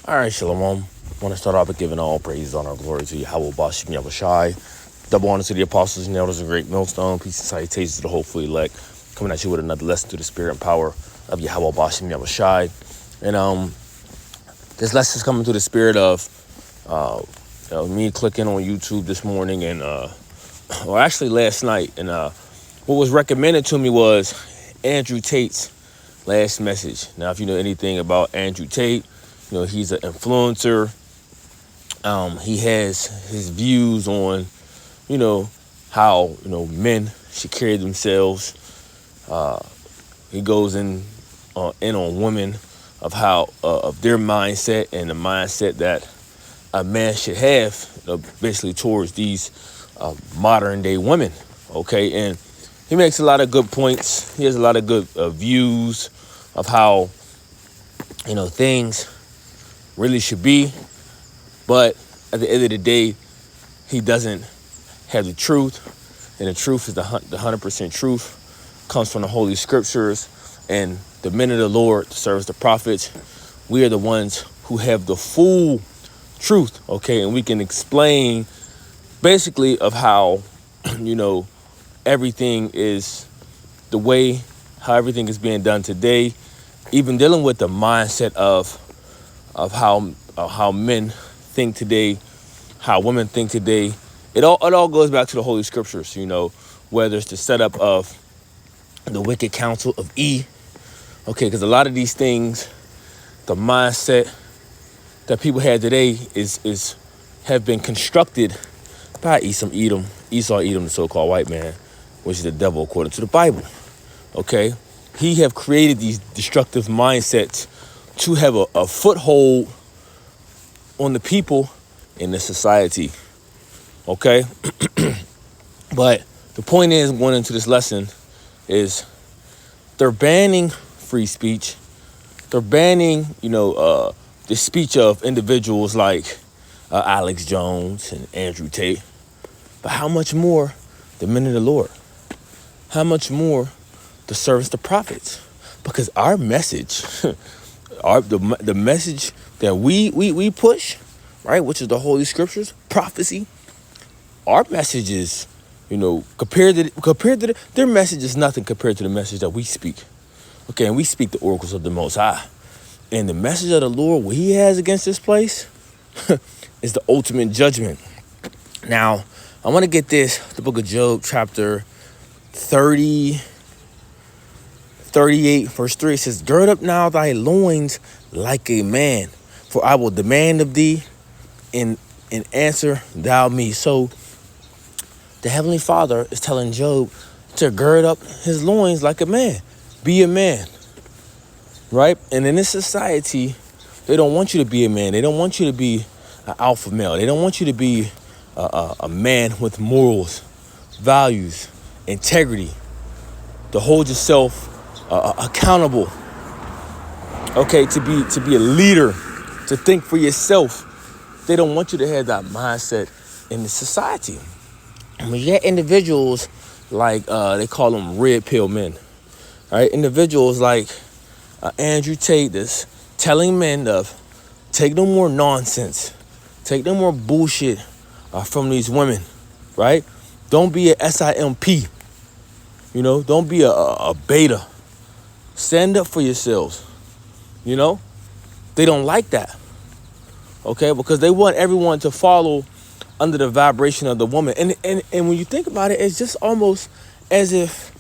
All right, Shalom. I want to start off by giving all praise, honor, and glory to Yahweh Bashim Yahushai. Double honor to the apostles and elders of great millstone. Peace and salutations to the hopefully elect. Coming at you with another lesson through the spirit and power of Yahweh Bashim Yahushai. And this lesson is coming through the spirit of me clicking on YouTube this morning or actually last night. And what was recommended to me was Andrew Tate's last message. Now, if you know anything about Andrew Tate, he's an influencer. He has his views on, how, men should carry themselves. He goes in on women of how, of their mindset and the mindset that a man should have, basically towards these modern day women. Okay. And he makes a lot of good points. He has a lot of good views of how, things really should be. But at the end of the day, he doesn't have the truth. And the truth is the 100% truth comes from the Holy Scriptures. And the men of the Lord, the servants, the prophets, we are the ones who have the full truth. Okay. And we can explain basically of how, everything is the way how everything is being done today, even dealing with the mindset of how men think today, how women think today. It all goes back to the Holy Scriptures, whether it's the setup of the wicked counsel of E. Okay, because a lot of these things, the mindset that people have today is have been constructed by Esau Edom, the so-called white man, which is the devil according to the Bible. Okay, he have created these destructive mindsets to have a foothold on the people in the society. Okay, but the point is, going into this lesson, is they're banning free speech. They're banning, the speech of individuals like Alex Jones and Andrew Tate. But how much more the men of the Lord? How much more the servants, the prophets? Because our message, the message that we push, right, which is the Holy Scriptures, prophecy, our message is, compared to their message is nothing compared to the message that we speak. Okay, and we speak the oracles of the Most High. And the message of the Lord, what he has against this place, is the ultimate judgment. Now, I want to get this, the book of Job, chapter 38, verse 3. It says, "Gird up now thy loins like a man, for I will demand of thee, and answer thou me." So the Heavenly Father is telling Job to gird up his loins like a man. Be a man, right? And in this society, they don't want you to be a man. They don't want you to be an alpha male. They don't want you to be a man with morals, values, integrity, to hold yourself accountable. Okay, to be a leader, to think for yourself. They don't want you to have that mindset in the society. And when you get individuals like they call them red pill men, right? Individuals like Andrew Tate that's telling men of take no more nonsense, take no more bullshit from these women, right? Don't be a SIMP, don't be a beta. Stand up for yourselves, They don't like that, okay? Because they want everyone to follow under the vibration of the woman. And when you think about it, it's just almost as if,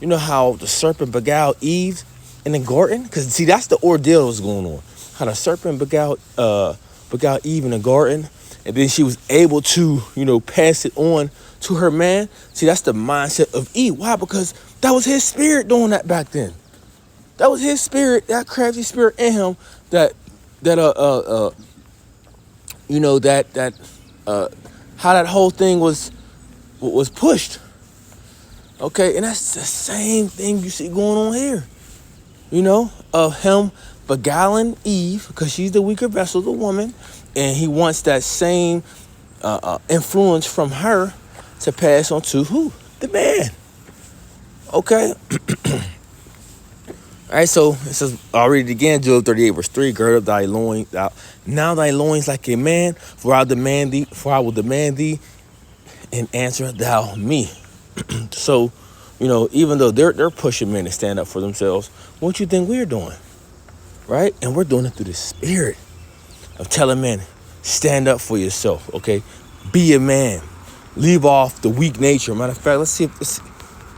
how the serpent beguiled Eve in the garden? Because, see, that's the ordeal that's going on. How the serpent beguiled Eve in the garden, and then she was able to, pass it on to her man. See, that's the mindset of Eve. Why? Because that was his spirit doing that back then. That was his spirit, that crafty spirit in him how that whole thing was pushed. Okay, and that's the same thing you see going on here. Of him beguiling Eve because she's the weaker vessel, the woman, and he wants that same influence from her to pass on to who? The man. Okay. All right, so it says, I'll read it again, Job 38, verse 3, gird up thy loins, now thy loins like a man, for I will demand thee, and answer thou me. So, even though they're pushing men to stand up for themselves, what you think we're doing, right? And we're doing it through the spirit of telling men, stand up for yourself, okay? Be a man. Leave off the weak nature. Matter of fact, let's see if this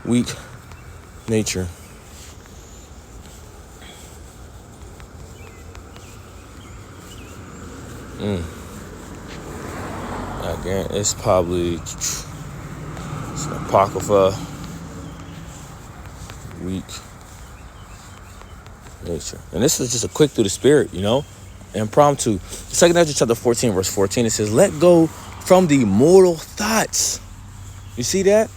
weak nature. Again, it's probably it's an apocrypha. Weak nature. And this is just a quick through the spirit, impromptu. 2 Ezra chapter 14, verse 14, it says, let go from the mortal thoughts. You see that?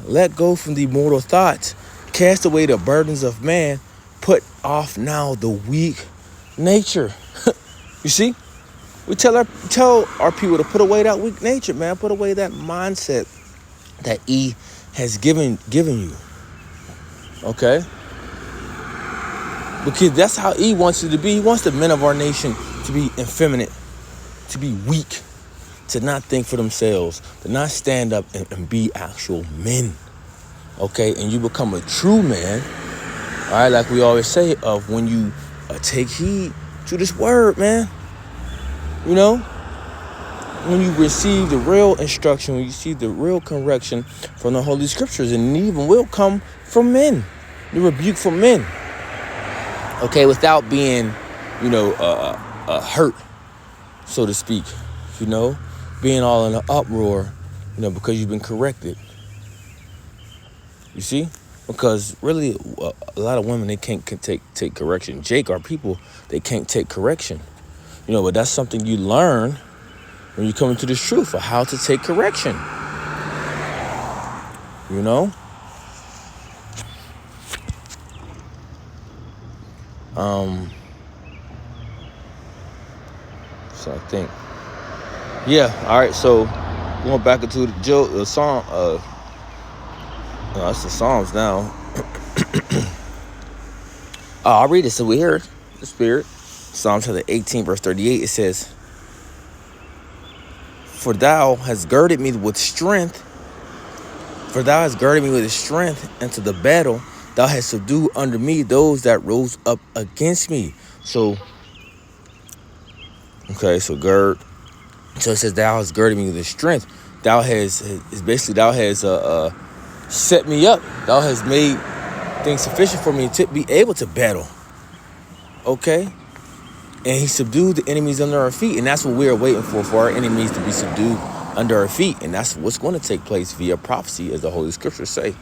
Let go from the mortal thoughts. Cast away the burdens of man. Put off now the weak nature. You see? We tell our people to put away that weak nature, man. Put away that mindset that E has given you. Okay? Because that's how E wants you to be. He wants the men of our nation to be effeminate, to be weak, to not think for themselves, to not stand up and be actual men. Okay? And you become a true man, all right, like we always say, of when you take heed to this word, man. When you receive the real instruction, when you see the real correction from the Holy Scriptures, and even will come from men, the rebuke from men, okay, without being, hurt, so to speak, being all in an uproar, because you've been corrected. You see? Because really, a lot of women, they can't take correction. Jake, our people, they can't take correction. But that's something you learn when you come into this truth of how to take correction. So I think, yeah. All right. So going back into the song. It's the Psalms now. I'll read it so we hear it. The Spirit. Psalm chapter 18, verse 38. It says, For thou hast girded me with strength. For thou hast girded me with strength into the battle. Thou hast subdued under me those that rose up against me. So, okay, so gird. So it says, thou hast girded me with strength. Thou has set me up. Thou has made things sufficient for me to be able to battle. Okay? And he subdued the enemies under our feet. And that's what we're waiting for our enemies to be subdued under our feet. And that's what's going to take place via prophecy, as the Holy Scriptures say.